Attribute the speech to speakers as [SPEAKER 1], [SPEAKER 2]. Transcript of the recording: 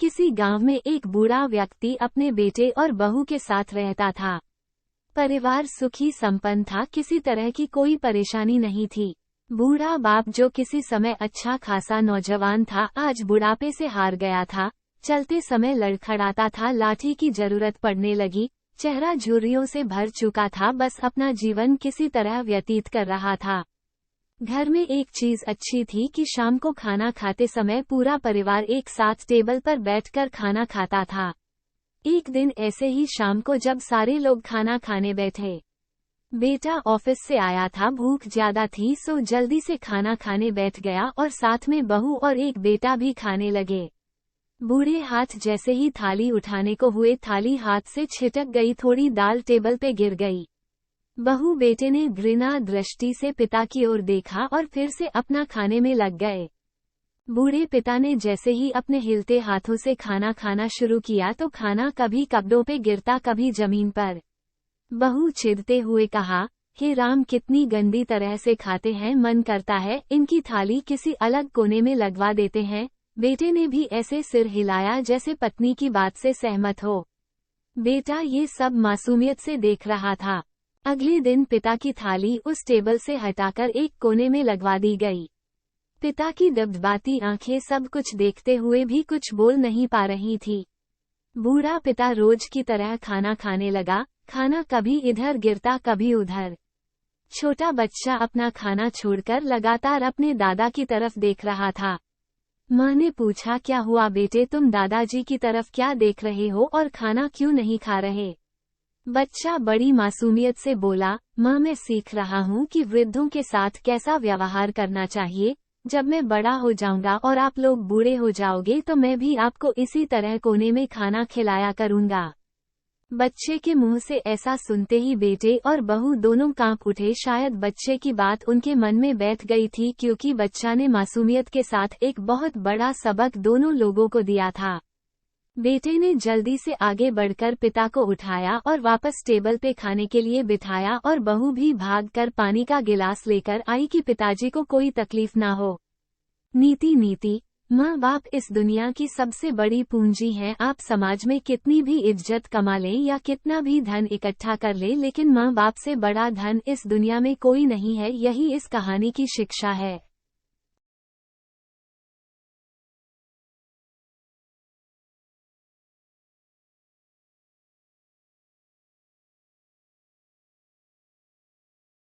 [SPEAKER 1] किसी गांव में एक बूढ़ा व्यक्ति अपने बेटे और बहू के साथ रहता था। परिवार सुखी संपन्न था, किसी तरह की कोई परेशानी नहीं थी। बूढ़ा बाप जो किसी समय अच्छा खासा नौजवान था, आज बुढ़ापे से हार गया था। चलते समय लड़खड़ाता था, लाठी की जरूरत पड़ने लगी, चेहरा झुर्रियों से भर चुका था, बस अपना जीवन किसी तरह व्यतीत कर रहा था। घर में एक चीज अच्छी थी कि शाम को खाना खाते समय पूरा परिवार एक साथ टेबल पर बैठकर खाना खाता था। एक दिन ऐसे ही शाम को जब सारे लोग खाना खाने बैठे, बेटा ऑफिस से आया था, भूख ज्यादा थी सो जल्दी से खाना खाने बैठ गया और साथ में बहू और एक बेटा भी खाने लगे। बूढ़े हाथ जैसे ही थाली उठाने को हुए, थाली हाथ से छिटक गई, थोड़ी दाल टेबल पे गिर गई। बहू बेटे ने घृणा दृष्टि से पिता की ओर देखा और फिर से अपना खाने में लग गए। बूढ़े पिता ने जैसे ही अपने हिलते हाथों से खाना खाना शुरू किया तो खाना कभी कपड़ों पे गिरता, कभी जमीन पर। बहू चिढ़ते हुए कहा, हे राम, कितनी गंदी तरह से खाते हैं, मन करता है इनकी थाली किसी अलग कोने में लगवा देते हैं। बेटे ने भी ऐसे सिर हिलाया जैसे पत्नी की बात से सहमत हो। बेटा ये सब मासूमियत से देख रहा था। अगले दिन पिता की थाली उस टेबल से हटाकर एक कोने में लगवा दी गई। पिता की दबदबाती आंखें सब कुछ देखते हुए भी कुछ बोल नहीं पा रही थी। बूढ़ा पिता रोज की तरह खाना खाने लगा, खाना कभी इधर गिरता कभी उधर। छोटा बच्चा अपना खाना छोड़कर लगातार अपने दादा की तरफ देख रहा था। माँ ने पूछा, क्या हुआ बेटे, तुम दादाजी की तरफ क्या देख रहे हो और खाना क्यों नहीं खा रहे? बच्चा बड़ी मासूमियत से बोला, माँ मैं सीख रहा हूँ कि वृद्धों के साथ कैसा व्यवहार करना चाहिए। जब मैं बड़ा हो जाऊंगा और आप लोग बूढ़े हो जाओगे तो मैं भी आपको इसी तरह कोने में खाना खिलाया करूंगा। बच्चे के मुंह से ऐसा सुनते ही बेटे और बहू दोनों कांप उठे। शायद बच्चे की बात उनके मन में बैठ गई थी, क्योंकि बच्चा ने मासूमियत के साथ एक बहुत बड़ा सबक दोनों लोगों को दिया था। बेटे ने जल्दी से आगे बढ़कर पिता को उठाया और वापस टेबल पे खाने के लिए बिठाया और बहू भी भागकर पानी का गिलास लेकर आई कि पिताजी को कोई तकलीफ ना हो। नीति माँ बाप इस दुनिया की सबसे बड़ी पूंजी हैं। आप समाज में कितनी भी इज्जत कमा लें या कितना भी धन इकट्ठा कर लें, लेकिन माँ बाप से बड़ा धन इस दुनिया में कोई नहीं है। यही इस कहानी की शिक्षा है।